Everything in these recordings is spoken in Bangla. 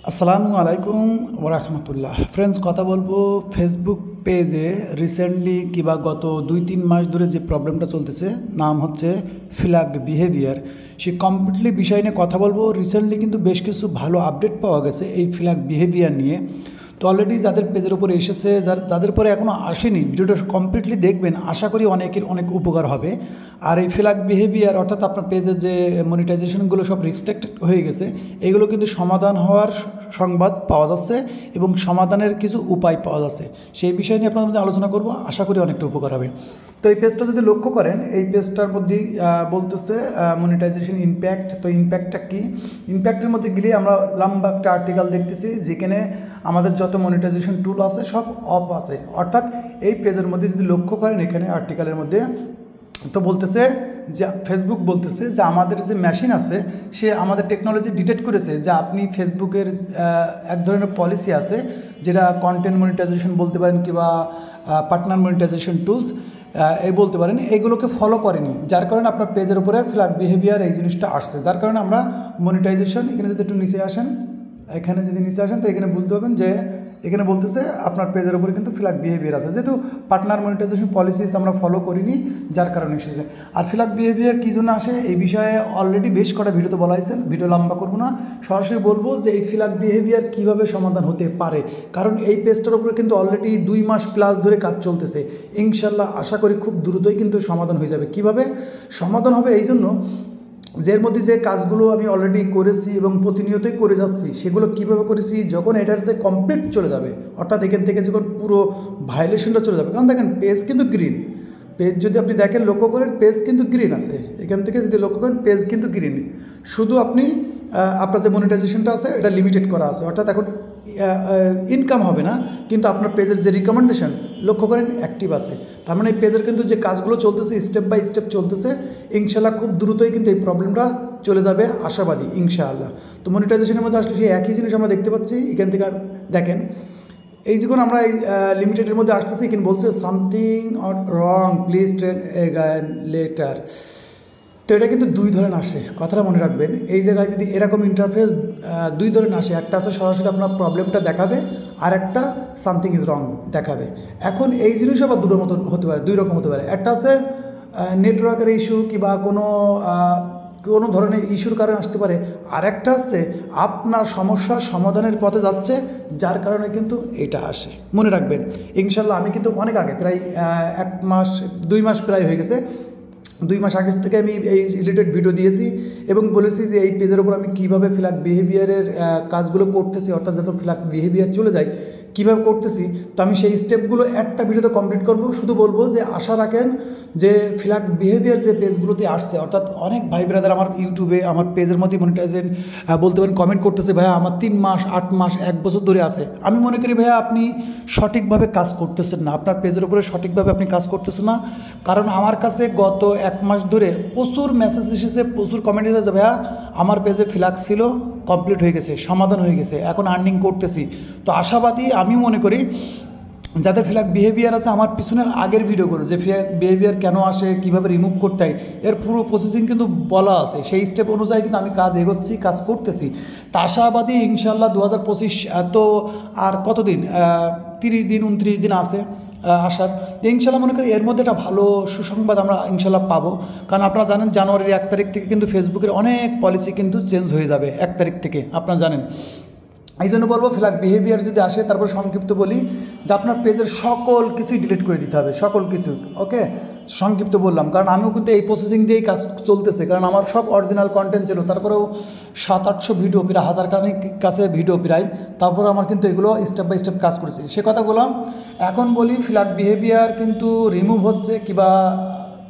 আসসালামু আলাইকুম ওরহমতুল্লাহ। ফ্রেন্ডস, কথা বলবো ফেসবুক পেজে রিসেন্টলি কিংবা গত 2-3 মাস ধরে যে প্রবলেমটা চলতেছে, নাম হচ্ছে ফ্ল্যাগ বিহেভিয়ার। সে কমপ্লিটলি বিষয় নিয়ে কথা বলবো। রিসেন্টলি কিন্তু বেশ কিছু ভালো আপডেট পাওয়া গেছে এই ফ্ল্যাগ বিহেভিয়ার নিয়ে। তো অলরেডি যাদের পেজের উপরে এসেছে, যাদের পরে এখনও আসেনি, ভিডিওটা কমপ্লিটলি দেখবেন, আশা করি অনেকের অনেক উপকার হবে। আর এই ফ্ল্যাগ বিহেভিয়ার অর্থাৎ আপনার পেজের যে মনিটাইজেশনগুলো সব রিস্ট্রিক্টেড হয়ে গেছে, এগুলো কিন্তু সমাধান হওয়ার সংবাদ পাওয়া যাচ্ছে এবং সমাধানের কিছু উপায় পাওয়া যাচ্ছে। সেই বিষয় নিয়ে আপনাদের মধ্যে আলোচনা করব, আশা করি অনেকটা উপকার হবে। তো এই পেজটা যদি লক্ষ্য করেন, এই পেজটার মধ্যেই বলতেছে মনিটাইজেশন ইম্প্যাক্ট। তো ইম্প্যাক্টটা কী? ইম্প্যাক্টের মধ্যে গেলে আমরা লম্বা একটা আর্টিকেল দেখতেছি, যেখানে আমাদের যত মনিটাইজেশন টুল আছে সব অফ আছে। অর্থাৎ এই পেজের মধ্যে যদি লক্ষ্য করেন, এখানে আর্টিকেলের মধ্যে তো বলতেছে যে ফেসবুক বলতেছে যে আমাদের যে মেশিন আছে সে আমাদের টেকনোলজি ডিটেক্ট করেছে যে আপনি ফেসবুকের এক ধরনের পলিসি আছে, যেটা কন্টেন্ট মনিটাইজেশন বলতে পারেন কিংবা পার্টনার মনিটাইজেশন টুলস এই বলতে পারেন, এইগুলোকে ফলো করেনি, যার কারণে আপনার পেজের উপরে ফ্ল্যাগ বিহেভিয়ার এই জিনিসটা আসছে। যার কারণে আমরা মনিটাইজেশন, এখানে যদি একটু নিচে আসেন, তো এখানে বুঝতে পারবেন যে এখানে বলতেছে আপনার পেজের উপরে কিন্তু ফ্ল্যাগ বিহেভিয়ার আছে, যেহেতু পার্টনার মনিটাইজেশন পলিসিস আমরা ফলো করিনি, যার কারণে এসেছে। আর ফ্ল্যাগ বিহেভিয়ার কী জন্য আসে এই বিষয়ে অলরেডি বেশ কটা ভিডিওতে বলা হয়েছে, ভিডিও লম্বা করবো না, সরাসরি বলবো যে এই ফ্ল্যাগ বিহেভিয়ার কীভাবে সমাধান হতে পারে। কারণ এই পেজটার উপরে কিন্তু অলরেডি 2 মাস প্লাস ধরে কাজ চলতেছে। ইনশাল্লাহ আশা করি খুব দ্রুতই কিন্তু সমাধান হয়ে যাবে। কিভাবে সমাধান হবে? এই জন্য যের মধ্যে যে কাজগুলো আমি অলরেডি করেছি এবং প্রতিনিয়তই করে যাচ্ছি, সেগুলো কিভাবে করেছি, যখন এটাতে কমপ্লিট চলে যাবে, অর্থাৎ এখান থেকে যখন পুরো ভায়োলেশনটা চলে যাবে। কারণ দেখেন পেজ কিন্তু গ্রিন, পেজ যদি আপনি দেখেন, লক্ষ্য করেন, পেজ কিন্তু গ্রিন আছে। এখান থেকে যদি লক্ষ্য করেন, পেজ কিন্তু গ্রিন। শুধু আপনি আপনার যে মনিটাইজেশনটা আছে এটা লিমিটেড করা আছে, অর্থাৎ এখন ইনকাম হবে না, কিন্তু আপনার পেজের যে রিকমেন্ডেশন লক্ষ্য করেন অ্যাক্টিভ আছে। তার মানে এই পেজের কিন্তু যে কাজগুলো চলতেছে স্টেপ বাই স্টেপ চলতেছে। ইনশাআল্লাহ খুব দ্রুতই কিন্তু এই প্রবলেমটা চলে যাবে, আশাবাদী ইনশাআল্লাহ। তো মনিটাইজেশনের মধ্যে আসলে সেই একই জিনিস আমরা দেখতে পাচ্ছি। এখান থেকে দেখেন, এই যখন আমরা এই লিমিটেডের মধ্যে আসতেছি, এখানে বলছে something or wrong, please train again later. তো এটা কিন্তু 2 ধরনের আসে, কথাটা মনে রাখবেন। এই জায়গায় যদি এরকম ইন্টারফেস 2 ধরনের আসে, একটা আছে সরাসরি আপনার প্রবলেমটা দেখাবে, আর একটা সামথিং ইজ রং দেখাবে। এখন এই জিনিস আবার দুটোর মতো হতে পারে, 2 রকম হতে পারে। একটা আছে নেটওয়ার্কের ইস্যু কিংবা কোনো ধরনের ইস্যুর কারণে আসতে পারে, আর একটা আছে আপনার সমস্যার সমাধানের পথে যাচ্ছে, যার কারণে কিন্তু এটা আসে। মনে রাখবেন ইনশাল্লাহ। আমি কিন্তু অনেক আগে, প্রায় 1 মাস 2 মাস প্রায় হয়ে গেছে, 2 মাস আগে থেকে আমি এই রিলেটেড ভিডিও দিয়েছি এবং বলেছি যে এই পেজের উপর আমি কীভাবে ফ্ল্যাগ বিহেভিয়ারের কাজগুলো করতেছি, অর্থাৎ যত ফ্ল্যাগ বিহেভিয়ার চলে যায় কীভাবে করতেছি। তো আমি সেই স্টেপগুলো একটা ভিডিওতে কমপ্লিট করব। শুধু বলবো যে আশা রাখেন যে ফ্ল্যাগ বিহেভিয়ার যে পেজগুলোতে আসছে, অর্থাৎ অনেক ভাই ব্রাদার আমার ইউটিউবে আমার পেজের মধ্যে মনিটাইজেশন বলতে পারেন কমেন্ট করতেছে, ভাইয়া আমার 3 মাস 8 মাস 1 বছর ধরে আছে। আমি মনে করি ভাইয়া আপনি সঠিকভাবে কাজ করতেছেন না, আপনার পেজের উপরে সঠিকভাবে আপনি কাজ করতেছেন না। কারণ আমার কাছে গত 1 মাস ধরে প্রচুর মেসেজ এসেছে, প্রচুর কমেন্ট এসেছে, ভাইয়া আমার পেজে ফ্ল্যাগ ছিল, কমপ্লিট হয়ে গেছে, সমাধান হয়ে গেছে, এখন আর্নিং করতেছি। তো আশাবাদী আমি মনে করি যাদের ফ্ল্যাগ বিহেভিয়ার আছে, আমার পিছনের আগের ভিডিওগুলো যে ফ্ল্যাগ বিহেভিয়ার কেন আসে, কীভাবে রিমুভ করতে হয়, এর পুরো প্রসেসিং কিন্তু বলা আছে। সেই স্টেপ অনুযায়ী কিন্তু আমি কাজ এগোচ্ছি, কাজ করতেছি। তা আশাবাদী ইনশাল্লাহ 2025 এত আর কতদিন, 30 দিন 29 দিন আছে আসার। ইনশাল্লাহ মনে করি এর মধ্যে একটা ভালো সুসংবাদ আমরা ইনশাল্লাহ পাবো। কারণ আপনারা জানেন জানুয়ারির 1 তারিখ থেকে কিন্তু ফেসবুকের অনেক পলিসি কিন্তু চেঞ্জ হয়ে যাবে 1 তারিখ থেকে, আপনারা জানেন। এই জন্য বলবো ফ্ল্যাগ বিহেভিয়ার যদি আসে, তারপর সংক্ষিপ্ত বলি যে আপনার পেজের সকল কিছুই ডিলিট করে দিতে হবে, সকল কিছু। ওকে, সংক্ষিপ্ত বললাম কারণ আমিও কিন্তু এই প্রসেসিং দিয়েই কাজ চলতেছে। কারণ আমার সব অরিজিনাল কন্টেন্ট ছিল, তারপরেও 700-800 ভিডিও, প্রায় 1000 কাছে ভিডিও প্রায়, তারপরে আমার কিন্তু এগুলো স্টেপ বাই স্টেপ কাজ করেছি। সে কথাগুলো এখন বলি। ফ্ল্যাগ বিহেভিয়ার কিন্তু রিমুভ হচ্ছে কিংবা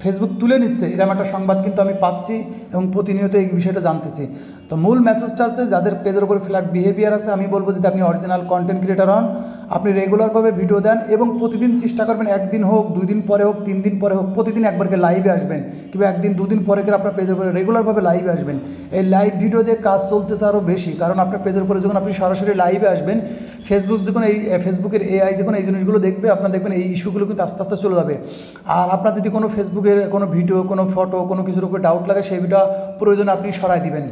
ফেসবুক তুলে নিচ্ছে, এরকম একটা সংবাদ কিন্তু আমি পাচ্ছি এবং প্রতিনিয়ত এই বিষয়টা জানতেছি। তো মূল মেসেজটা আছে, যাদের পেজের উপরে ফ্ল্যাগ বিহেভিয়ার আছে, আমি বলবো যদি আপনি অরিজিনাল কন্টেন্ট ক্রিয়েটার হন, আপনি রেগুলারভাবে ভিডিও দেন এবং প্রতিদিন চেষ্টা করবেন, 1 দিন হোক, 2 দিন পরে হোক, 3 দিন পরে হোক, প্রতিদিন একবারকে লাইভে আসবেন কিংবা 1 দিন 2 দিন পরে আপনার পেজের উপরে রেগুলারভাবে লাইভে আসবেন। এই লাইভ ভিডিও দিয়ে কাজ চলতেছে আরও বেশি, কারণ আপনার পেজের উপরে যখন আপনি সরাসরি লাইভে আসবেন, ফেসবুক যখন এই ফেসবুকের এআই যখন এই জিনিসগুলো দেখবে, আপনার দেখবেন এই ইস্যুগুলো কিন্তু আস্তে আস্তে চলে যাবে। আর আপনার যদি কোনো ফেসবুকের কোনো ভিডিও, কোনো ফটো, কোনো কিছুর উপরে ডাউট লাগে, সেই ভিডিও প্রয়োজনে আপনি সরাই দিবেন।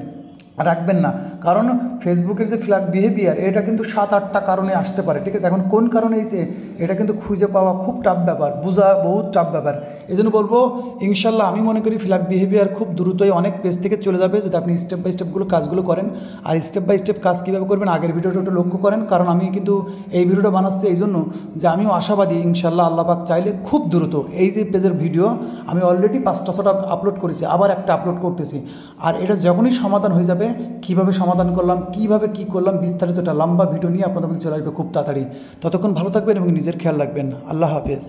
রাখবেন না, কারণ ফেসবুকের যে ফ্ল্যাগ বিহেভিয়ার এটা কিন্তু 7-8টা কারণে আসতে পারে, ঠিক আছে। এখন কোন কারণে এসে এটা কিন্তু খুঁজে পাওয়া খুব টাফ ব্যাপার, বোঝা বহুত টাফ ব্যাপার। এই জন্য বলবো ইনশাল্লাহ আমি মনে করি ফ্ল্যাগ বিহেভিয়ার খুব দ্রুতই অনেক পেজ থেকে চলে যাবে যদি আপনি স্টেপ বাই স্টেপগুলো কাজগুলো করেন। আর স্টেপ বাই স্টেপ কাজ কীভাবে করবেন আগের ভিডিওটা একটু লক্ষ্য করেন, কারণ আমি কিন্তু এই ভিডিওটা বানাচ্ছি এই জন্য যে আমিও আশাবাদী ইনশাল্লাহ আল্লাহ পাক চাইলে খুব দ্রুত এই যে পেজের ভিডিও আমি অলরেডি 5টা-6টা আপলোড করেছি, আবার একটা আপলোড করতেছি। আর এটা যখনই সমাধান হয়ে যাবে, কীভাবে সমাধান করলাম, কীভাবে কী করলাম, বিস্তারিত একটা লম্বা ভিডিও নিয়ে আপনাদের মধ্যে চলে আসবে খুব তাড়াতাড়ি। ততক্ষণ ভালো থাকবেন এবং নিজের খেয়াল রাখবেন। আল্লাহ হাফেজ।